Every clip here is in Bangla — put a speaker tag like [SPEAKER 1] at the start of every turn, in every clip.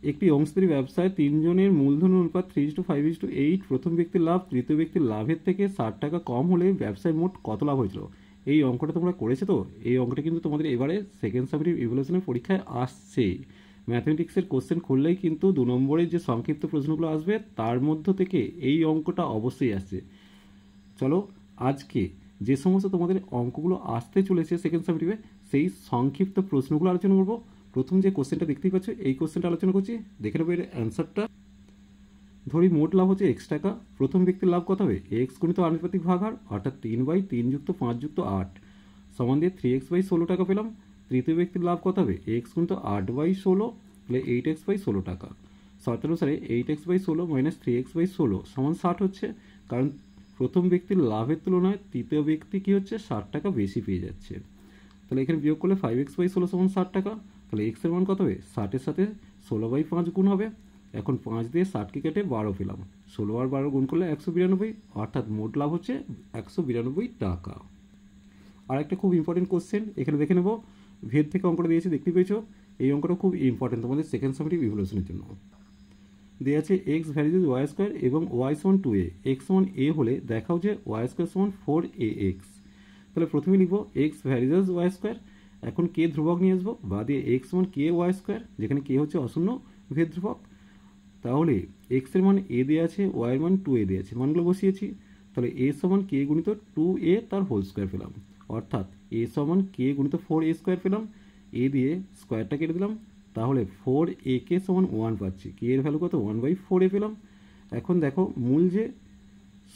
[SPEAKER 1] একটি অংশীদারি ব্যবসায় তিনজনের মূলধন অনুপাত 3:5:8। প্রথম ব্যক্তির লাভ তৃতীয় ব্যক্তির লাভের থেকে 60 টাকা কম হলে ব্যবসায় মোট কত লাভ হয়েছিল? এই অঙ্কটা তোমরা করেছো তো? এই অঙ্কটা কিন্তু তোমাদের এবারে সেকেন্ড সামেটিভ ইভ্যালুয়েশনের পরীক্ষায় আসছে। ম্যাথমেটিক্সের কোশ্চেন খুললেই কিন্তু 2 নম্বরের যে সংক্ষিপ্ত প্রশ্নগুলো আসবে তার মধ্য থেকে এই অঙ্কটা অবশ্যই আসছে। চলো আজকে যে সমস্ত তোমাদের অঙ্কগুলো আসতে চলেছে সেকেন্ড সামেটিভে সেই সংক্ষিপ্ত প্রশ্নগুলো আলোচনা করবো। প্রথম যে কোশ্চেনটা দেখতেই পাচ্ছ এই কোশ্চেনটা আলোচনা করছি, দেখে নেবো এর অ্যান্সারটা। ধরি মোট লাভ হচ্ছে x টাকা, প্রথম ব্যক্তির লাভ কত হবে? x গুণিত আনুপাতিক ভাগাহার অর্থাৎ 3/3 যুক্ত 5 যুক্ত 8 সমান দিয়ে 3x/16 টাকা পেলাম। তৃতীয় ব্যক্তির লাভ কত হবে? x গুণিত 8/16 তাহলে 8x/16 টাকা। শর্ত অনুসারে 8x/16 মাইনাস 3x/16 সমান 60 হচ্ছে, কারণ প্রথম ব্যক্তির লাভের তুলনায় তৃতীয় ব্যক্তি কি হচ্ছে 60 টাকা বেশি পেয়ে যাচ্ছে। তাহলে এখানে বিয়োগ করলে 5x/16 সমান 60 টাকা। তাহলে x এর মান কত হবে? 60-এর সাথে 16/5 গুণ হবে। এখন 5 দিয়ে 60কে কেটে 12 পেলাম। 16 আর 12 গুণ করলে 192, অর্থাৎ মোট লাভ হচ্ছে 192 টাকা। আর একটা খুব ইম্পর্টেন্ট কোশ্চেন এখানে দেখে নেব, ভেদ থেকে অঙ্কটা দিয়েছে দেখতে পেয়েছো। এই অঙ্কটা খুব ইম্পর্টেন্ট তোমাদের সেকেন্ড সামেটিভ ইভ্যালুয়েশনের জন্য। দেওয়া আছে এক্স ভ্যারিজ ওয়াই স্কোয়ার এবং ওয়াই সমান 2a। এক্স সমান এ হলে দেখাও যে ওয়াই স্কোয়ার সমান 4ax। তাহলে প্রথমে লিখবো এক্স ভ্যারিজাস ওয়াই স্কোয়ার। এখন কে ধ্রুবক নিয়ে আসবো, বা দিয়ে এক্স সমান কে ওয়াই স্কোয়ার, যেখানে কে হচ্ছে অশূন্য ভেদ ধ্রুবক। তাহলে এক্স এর মান এ দেওয়া আছে, ওয়াই এর মান 2a দেওয়া আছে, মানগুলো বসিয়েছি। তাহলে এ সমান কে গুণিত 2a তার হোল স্কোয়ার পেলাম, অর্থাৎ এ সমান কে গুণিত 4a স্কোয়ার পেলাম। এ দিয়ে স্কোয়ারটা কেটে দিলাম, তাহলে 4a সমান 1 পাচ্ছি। কে এর ভ্যালু কত? 1/4a পেলাম। এখন দেখো মূল যে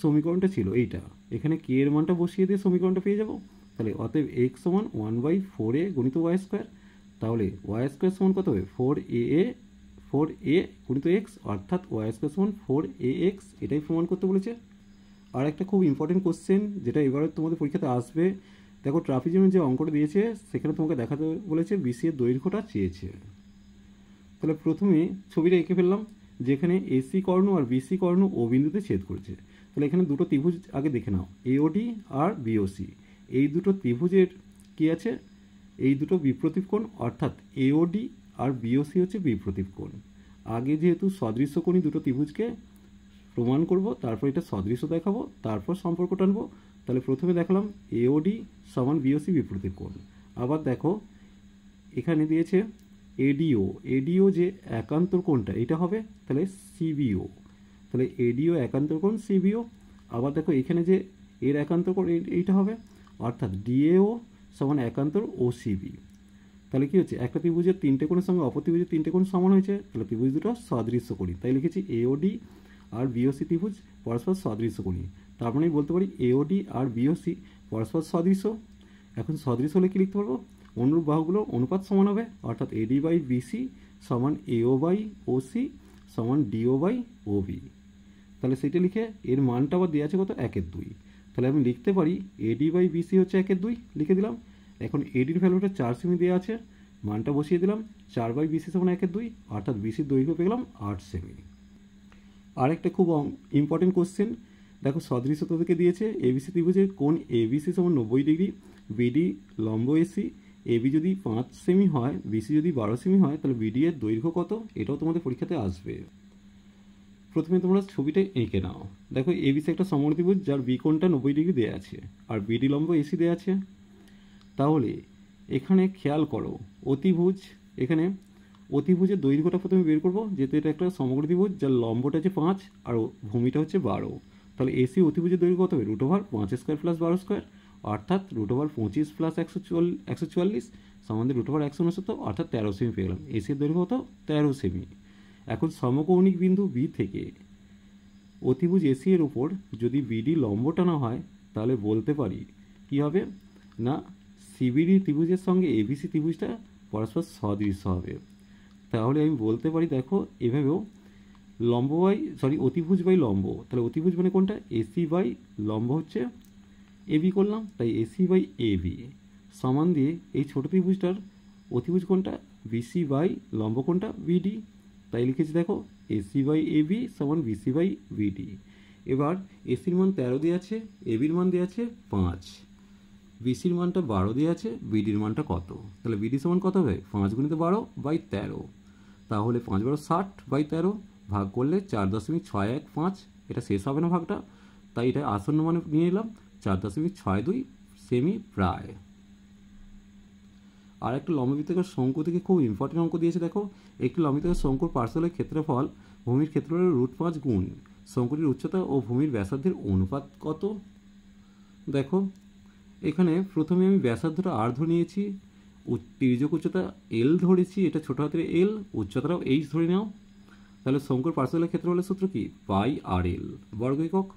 [SPEAKER 1] সমীকরণটা ছিল এইটা, এখানে কে এর মানটা বসিয়ে দিয়ে সমীকরণটা পেয়ে যাবো। তাহলে অতএব x সমান 1/4a গুণিত ওয়াই স্কোয়ার। তাহলে ওয়াই স্কোয়ার সমান কত হবে? 4a গুণিত x, অর্থাৎ ওয়াই স্কোয়ার সমান 4ax। এটাই প্রমাণ করতে বলেছে। আর একটা খুব ইম্পর্টেন্ট কোশ্চেন যেটা এবারে তোমাদের পরীক্ষাতে আসবে, দেখো ট্রাপিজিয়ামের যে অঙ্কটা দিয়েছে সেখানে তোমাকে দেখাতে বলেছে বিসি এর দৈর্ঘ্যটা চেয়েছে। তাহলে প্রথমে ছবিটা এঁকে ফেললাম, যেখানে এসি কর্ণ আর বিসি কর্ণ ও বিন্দুতে ছেদ করেছে। তাহলে এখানে দুটো ত্রিভুজ আগে দেখে নাও, এওডি আর বিওসি। এই দুটো ত্রিভুজের কি আছে? এই দুটো বিপ্রতীপ কোণ, অর্থাৎ এওডি আর বিওসি হচ্ছে বিপ্রতীপ কোণ। আগে যেহেতু সদৃশ্যকোণী দুটো ত্রিভুজকে প্রমাণ করব, তারপর এটা সদৃশ্য দেখাবো, তারপর সম্পর্ক টানবো। তাহলে প্রথমে দেখালাম এওডি সমান বিওসি বিপ্রতীপ কোণ। আবার দেখো এখানে দিয়েছে এডিও যে একান্তর কোণটা এটা হবে তাহলে সিবিও। তাহলে এডিও একান্তর কোণ সিবিও। আবার দেখো এখানে যে এর একান্তর কোণ এইটা হবে, অর্থাৎ ডিএও সমান একান্তর ওসিবি। তাহলে কি হচ্ছে? একটা ত্রিভুজের তিনটে কোণের সঙ্গে অপর ত্রিভুজের তিনটে কোণ সমান হয়েছে, তাহলে ত্রিভুজ দুটো সদৃশ্যকোণী। তাই লিখেছি এওডি আর বিওসি ত্রিভুজ পরস্পর সদৃশ্যকোণী। তার মানে বলতে পারি এওডি আর বিওসি পরস্পর সদৃশ্য। এখন সদৃশ্য হলে কি লিখতে পারবো? অনুরূপ বাহুগুলোর অনুপাত সমান হবে, অর্থাৎ এডি বাই বিসি সমান এও বাই ওসি সমান ডিও বাই ওবি। তাহলে সেটা লিখে এর মানটা আবার দেওয়া আছে কত? 1/2। তাহলে আমি লিখতে পারি এডি বাই বিসি হচ্ছে 1/2, লিখে দিলাম। এখন এডির ভ্যালুটা 4 সেমি দেওয়া আছে, মানটা বসিয়ে দিলাম। 4/বিসি সমান 1/2, অর্থাৎ বিসির দৈর্ঘ্য পেয়ে গেলাম 8 সেমি। আরেকটা খুব ইম্পর্টেন্ট কোশ্চেন, দেখো সদৃশ্যতা থেকে দিয়েছে এবিসি ত্রিভুজের কোণ এবিসি সমান 90 ডিগ্রি, বিডি লম্ব এসি। এবি যদি 5 সেমি হয়, বিসি যদি 12 সেমি হয়, তাহলে বিডি এর দৈর্ঘ্য কত? এটাও তোমাদের পরীক্ষাতে আসবে। প্রথমে তোমরা ছবিটা এঁকে নাও। দেখো এবিসি একটা সমদ্বিভুজ যার বি কোণটা 90 ডিগ্রি দেওয়া আছে আর বিডি লম্ব এসি দেওয়া আছে। তাহলে এখানে খেয়াল করো অতিভুজ, এখানে অতিভুজের দৈর্ঘ্যটা প্রথমে বের করবো, যেহেতু এটা একটা সমদ্বিভুজ যার লম্বটা হচ্ছে 5 আর ভূমিটা হচ্ছে 12। তাহলে এসি অতিভুজের দৈর্ঘ্য কত হবে? √5² প্লাস 12 স্কোয়ার, অর্থাৎ √25 প্লাস 144 সমান √169, অর্থাৎ 13 সেমি পেয়ে গেলাম। এসির দৈর্ঘ্য কত? 13 সেমি। এখন সমকৌণিক বিন্দু বি থেকে অতিভুজ এসি এর উপর যদি বিডি লম্ব টানা হয়, তাহলে বলতে পারি কি হবে না সিবিডি ত্রিভুজের সঙ্গে এবিসি ত্রিভুজটা পরস্পর সদৃশ্য হবে। তাহলে আমি বলতে পারি দেখো এভাবেও অতিভুজ বাই লম্ব। তাহলে অতিভুজ মানে কোনটা? এসি বাই লম্ব হচ্ছে এবি করলাম, তাই এসি বাই এবি সমান দিয়ে এই ছোট ত্রিভুজটার অতিভুজ কোনটা? বিসি বাই লম্ব কোনটা? বিডি। তাই লিখেছি দেখো এসি বাই এবি সমান বিসি বাই বিডি। এবার এসির মান 13 দিয়ে আছে, এবির মান দিয়ে আছে 5, বিসির মানটা 12 দিয়ে আছে, বিডির মানটা কত? তাহলে বিডি সমান কত হবে? 5 × 12/13। তাহলে 5×12 ভাগ করলে 4.615, এটা শেষ হবে না ভাগটা, তাই এটা আসন্ন মানে নিয়ে এলাম 4.62 সেমি প্রায়। আর একটা লম্ববৃত্তাকার শঙ্কু থেকে খুব ইম্পর্টেন্ট অঙ্ক দিয়েছে, দেখো একটি লম্ববৃত্তাকার শঙ্কুর পার্শ্বলের ক্ষেত্রফল ভূমির ক্ষেত্রফলের √5 গুণ শঙ্কুটির উচ্চতা ও ভূমির ব্যাসার্ধের অনুপাত কত। দেখো এখানে প্রথমে আমি ব্যাসার্ধটা আর ধরে নিয়েছি, তির্যক উচ্চতা এল ধরেছি, এটা ছোট হাতের এল, উচ্চতাটাও এইচ ধরে নাও। তাহলে শঙ্কুর পার্শ্বলের ক্ষেত্রফলের সূত্র কি, পাই আর এল বর্গ একক।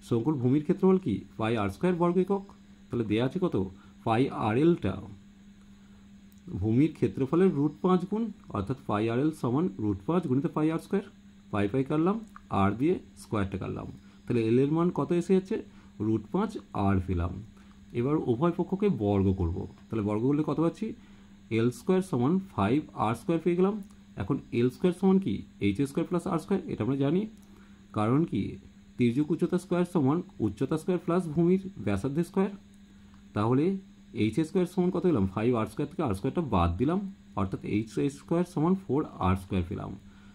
[SPEAKER 1] শঙ্কুর ভূমির ক্ষেত্রফল কি, পাই আর স্কোয়ার বর্গ একক। তাহলে দেওয়া আছে কত, পাই আর এলটা ভূমির ক্ষেত্রফলের √5 গুণ, অর্থাৎ পাই আর এল সমান √5 গুণিত পাই আর স্কোয়ার। পাই পাই কাটলাম, আর দিয়ে স্কোয়ারটা কাটলাম, তাহলে এল এর মান কত এসে যাচ্ছে, √5 আর পেলাম। এবার উভয় পক্ষকে বর্গ করব, তাহলে বর্গ করলে কত পাচ্ছি, এল স্কোয়ার সমান 5 আর স্কোয়ার পেয়ে গেলাম। এখন এল স্কোয়ার সমান কি, এইচ স্কোয়ার প্লাস আর স্কোয়ার, এটা আমরা জানি, কারণ কি তির্যক উচ্চতা স্কোয়ার সমান উচ্চতা স্কোয়ার প্লাস ভূমির ব্যাসার্ধ স্কোয়ার। তাহলে এইচ স্কোয়ার সমান কত পেলাম, 5 আর স্কোয়ার থেকে আর স্কোয়ারটা বাদ দিলাম, অর্থাৎ এইচ স্কোয়ার সমান 4 আর স্কোয়ার পেলাম।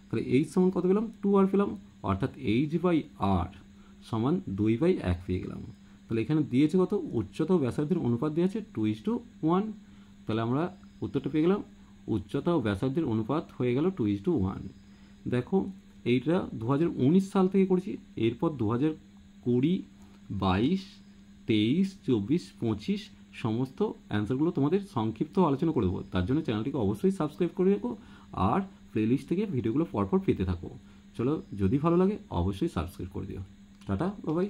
[SPEAKER 1] তাহলে এইচ সমান কত পেলাম, 2 আর পেলাম, অর্থাৎ এইচ বাই আর সমান 2/1 পেয়ে গেলাম। তাহলে এখানে দিয়েছে কত, উচ্চতা ও ব্যাসার্ধের অনুপাত দিয়েছে 2:1। তাহলে আমরা উত্তরটা পেয়ে গেলাম, উচ্চতা ও ব্যাসার্ধের অনুপাত হয়ে গেল 2:1। দেখো এইটা 2019 সাল থেকে করেছি, এরপর 2020, 22, 23, 24, 25 সমস্ত অ্যান্সারগুলো তোমাদের সংক্ষিপ্ত আলোচনা করে দেবো। তার জন্য চ্যানেলটিকে অবশ্যই সাবস্ক্রাইব করে রেখো আর প্লেলিস্ট থেকে ভিডিওগুলো পরপর পেতে থাকো। চলো, যদি ভালো লাগে অবশ্যই সাবস্ক্রাইব করে দিও। Tata, bye bye.